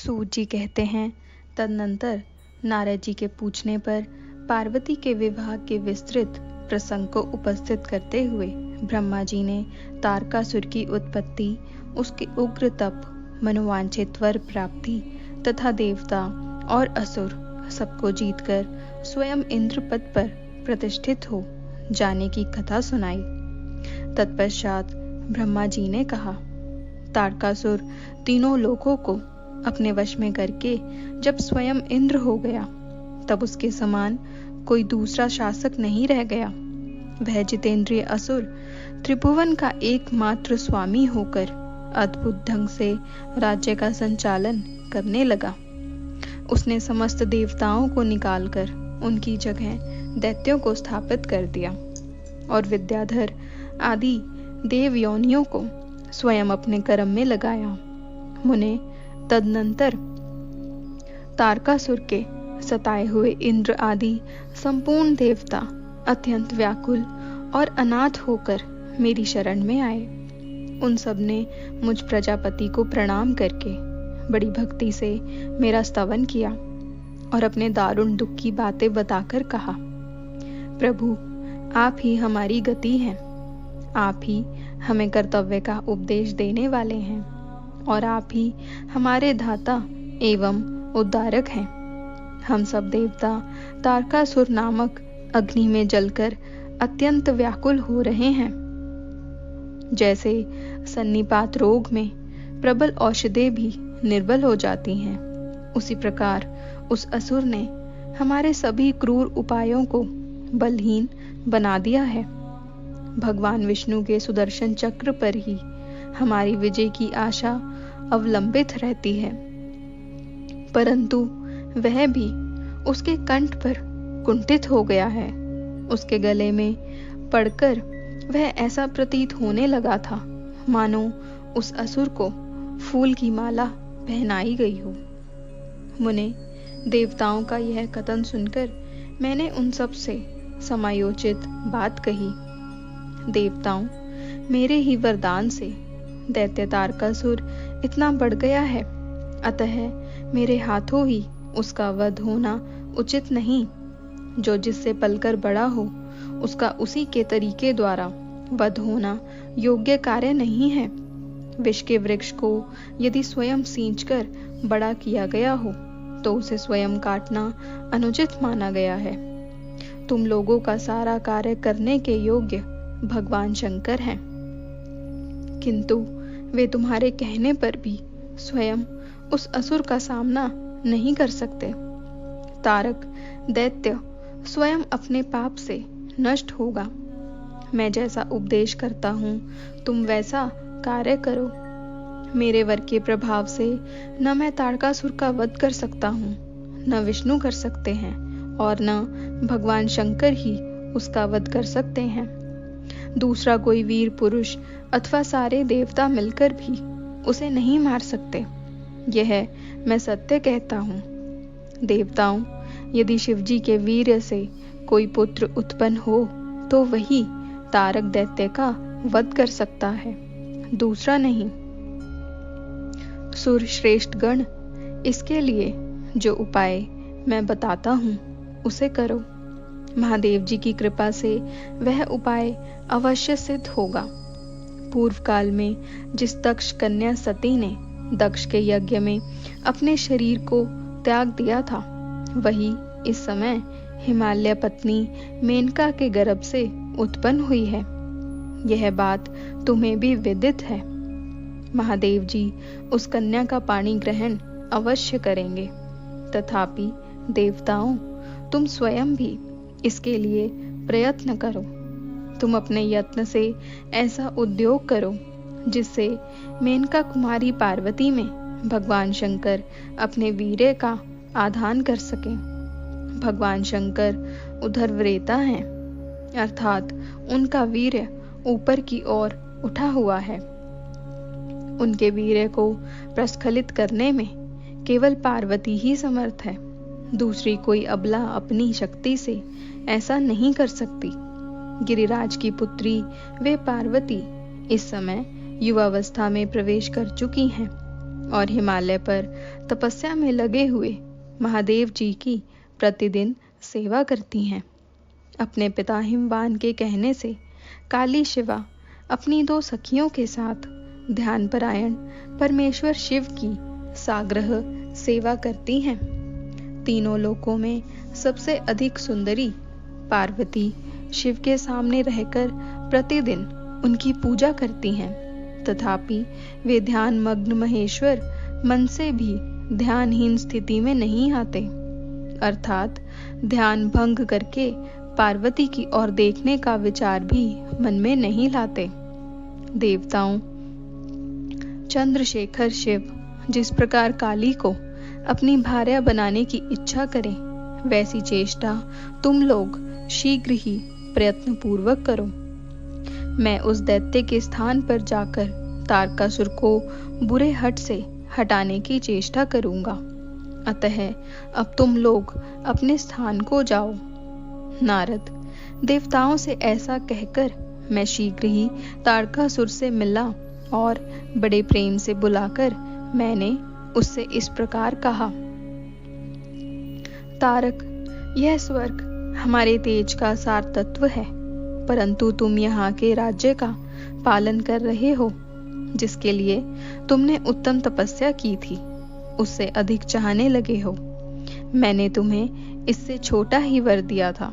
सूत जी कहते हैं, तदनंतर नारद जी के पूछने पर पार्वती के विवाह के विस्तृत प्रसंग को उपस्थित करते हुए ब्रह्मा जी ने तारकासुर की उत्पत्ति, उसके उग्र तप, मनोवांछित वर प्राप्ति तथा देवता और असुर सबको जीतकर स्वयं इंद्र पद पर प्रतिष्ठित हो जाने की कथा सुनाई। तत्पश्चात ब्रह्मा जी ने कहा, तारकासुर तीनों लोकों को अपने वश में करके जब स्वयं इंद्र हो गया, तब उसके समान कोई दूसरा शासक नहीं रह गया। वह जितेंद्रिय असुर त्रिभुवन का एकमात्र स्वामी होकर अद्भुत ढंग से राज्य का संचालन करने लगा। उसने समस्त देवताओं को निकालकर उनकी जगह दैत्यों को स्थापित कर दिया और विद्याधर आदि देव योनियों को स्वयं अपने कर्म में लगाया। मुने, तदनंतर तारकासुर के सताए हुए इंद्र आदि संपूर्ण देवता अत्यंत व्याकुल और अनाथ होकर मेरी शरण में आए। उन सब ने मुझ प्रजापति को प्रणाम करके बड़ी भक्ति से मेरा स्तवन किया और अपने दारुण दुख की बातें बताकर कहा, प्रभु, आप ही हमारी गति हैं, आप ही हमें कर्तव्य का उपदेश देने वाले हैं और आप ही हमारे धाता एवं उद्धारक हैं। हम सब देवता तारकासुर नामक अग्नि में जलकर अत्यंत व्याकुल हो रहे हैं। जैसे सन्निपात रोग में प्रबल औषधें भी निर्बल हो जाती हैं, उसी प्रकार उस असुर ने हमारे सभी क्रूर उपायों को बलहीन बना दिया है। भगवान विष्णु के सुदर्शन चक्र पर ही हमारी विजय की आशा अवलंबित रहती है, परंतु वह भी उसके कंठ पर कुंठित हो गया है। उसके गले में पड़कर वह ऐसा प्रतीत होने लगा था मानो उस असुर को फूल की माला पहनाई गई हो। मुने, देवताओं का यह कथन सुनकर मैंने उन सब से समायोचित बात कही। देवताओं, मेरे ही वरदान से दैत्य तारकासुर इतना बढ़ गया है, अतः मेरे हाथों ही उसका वध होना उचित नहीं। जो जिससे पलकर बड़ा हो, उसका उसी के तरीके द्वारा वध होना योग्य कार्य नहीं है। विष के वृक्ष को यदि स्वयं सींचकर बड़ा किया गया हो, तो उसे स्वयं काटना अनुचित माना गया है। तुम लोगों का सारा कार्य करने के योग्य भगवान शंकर हैं, किंतु वे तुम्हारे कहने पर भी स्वयं उस असुर का सामना नहीं कर सकते। तारक दैत्य स्वयं अपने पाप से नष्ट होगा। मैं जैसा उपदेश करता हूँ, तुम वैसा कार्य करो। मेरे वर के प्रभाव से न मैं तारकासुर का वध कर सकता हूँ, न विष्णु कर सकते हैं और न भगवान शंकर ही उसका वध कर सकते हैं। दूसरा कोई वीर पुरुष अथवा सारे देवता मिलकर भी उसे नहीं मार सकते। यह मैं सत्य कहता हूँ। देवताओं, यदि शिवजी के वीर्य से कोई पुत्र उत्पन्न हो, तो वही तारक दैत्य का वध कर सकता है, दूसरा नहीं। सुर श्रेष्ठ गण, इसके लिए जो उपाय मैं बताता हूँ उसे करो। महादेव जी की कृपा से वह उपाय अवश्य सिद्ध होगा। पूर्व काल में जिस दक्ष कन्या सती ने दक्ष के यज्ञ में अपने शरीर को त्याग दिया था, वही इस समय हिमालय पत्नी मेनका के गर्भ से उत्पन्न हुई है। यह बात तुम्हें भी विदित है। महादेव जी उस कन्या का पाणी ग्रहण अवश्य करेंगे। तथापि देवताओं, तुम स्वयं भी इसके लिए प्रयत्न करो। तुम अपने यत्न से ऐसा उद्योग करो जिससे मेनका कुमारी पार्वती में भगवान शंकर अपने वीर्य का आधान कर सके। भगवान शंकर उदरव्रेता हैं, अर्थात उनका वीर्य ऊपर की ओर उठा हुआ है। उनके वीर्य को प्रस्खलित करने में केवल पार्वती ही समर्थ है। दूसरी कोई अबला अपनी शक्ति से ऐसा नहीं कर सकती। गिरिराज की पुत्री वे पार्वती इस समय युवावस्था में प्रवेश कर चुकी हैं। और हिमालय पर तपस्या में लगे हुए महादेव जी की प्रतिदिन सेवा करती हैं। अपने पिता हिमवान के कहने से काली शिवा अपनी 2 सखियों के साथ ध्यानपरायण परमेश्वर शिव की साग्रह सेवा करती हैं। तीनों लोकों में सबसे अधिक सुंदरी पार्वती शिव के सामने रहकर प्रतिदिन उनकी पूजा करती हैं। तथापि वे ध्यान मग्न महेश्वर मन से भी ध्यानहीन स्थिति में नहीं आते, अर्थात ध्यान भंग करके पार्वती की ओर देखने का विचार भी मन में नहीं लाते। देवताओं, चंद्रशेखर शिव जिस प्रकार काली को अपनी भार्या बनाने की इच्छा करें, वैसी चेष्टा तुम लोग शीघ्र ही प्रयत्न पूर्वक करो। मैं उस दैत्य के स्थान पर जाकर तारकासुर को बुरे हट से हटाने की चेष्टा करूंगा। अतः अब तुम लोग अपने स्थान को जाओ। नारद, देवताओं से ऐसा कहकर मैं शीघ्र ही तारकासुर से मिला और बड़े प्रेम से बुलाकर मैंने उससे इस प्रकार कहा, तारक, यह स्वर्ग हमारे तेज का सार तत्व है, परंतु तुम यहाँ के राज्य का पालन कर रहे हो, जिसके लिए तुमने उत्तम तपस्या की थी, उससे अधिक चाहने लगे हो। मैंने तुम्हें इससे छोटा ही वर दिया था,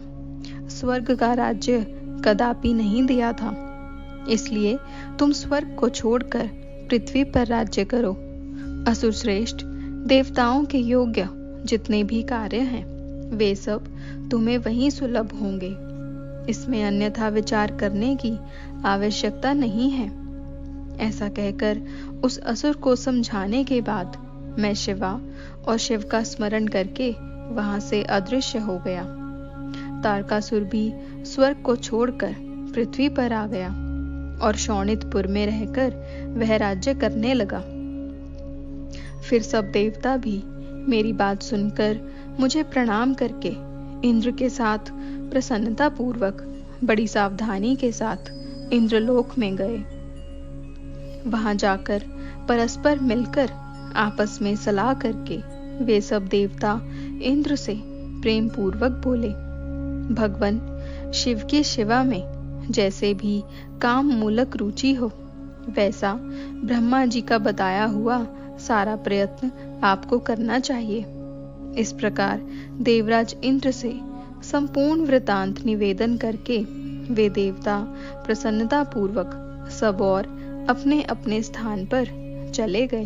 स्वर्ग का राज्य कदापि नहीं दिया था। इसलिए तुम स्वर्ग को छोड़कर पृथ्वी पर राज्य करो। असुर श्रेष्ठ, देवताओं के योग्य जितने भी कार्य हैं, वे सब तुम्हें वहीं सुलभ होंगे। इसमें अन्यथा विचार करने की आवश्यकता नहीं है। ऐसा कहकर उस असुर को समझाने के बाद मैं शिवा और शिव का स्मरण करके वहां से अदृश्य हो गया। तारकासुर भी स्वर्ग को छोड़कर पृथ्वी पर आ गया और शोणितपुर में रहकर वह राज्य करने लगा। फिर सब देवता भी मेरी बात सुनकर मुझे प्रणाम करके इंद्र के साथ प्रसन्नता पूर्वक बड़ी सावधानी के साथ इंद्रलोक में गए। वहां जाकर परस्पर मिलकर आपस में सलाह करके वे सब देवता इंद्र से प्रेम पूर्वक बोले, भगवान शिव की शिवा में जैसे भी काम मूलक रुचि हो, वैसा ब्रह्मा जी का बताया हुआ सारा प्रयत्न आपको करना चाहिए। इस प्रकार देवराज इंद्र से संपूर्ण वृतांत निवेदन करके वे देवता प्रसन्नता पूर्वक सब और अपने अपने स्थान पर चले गए।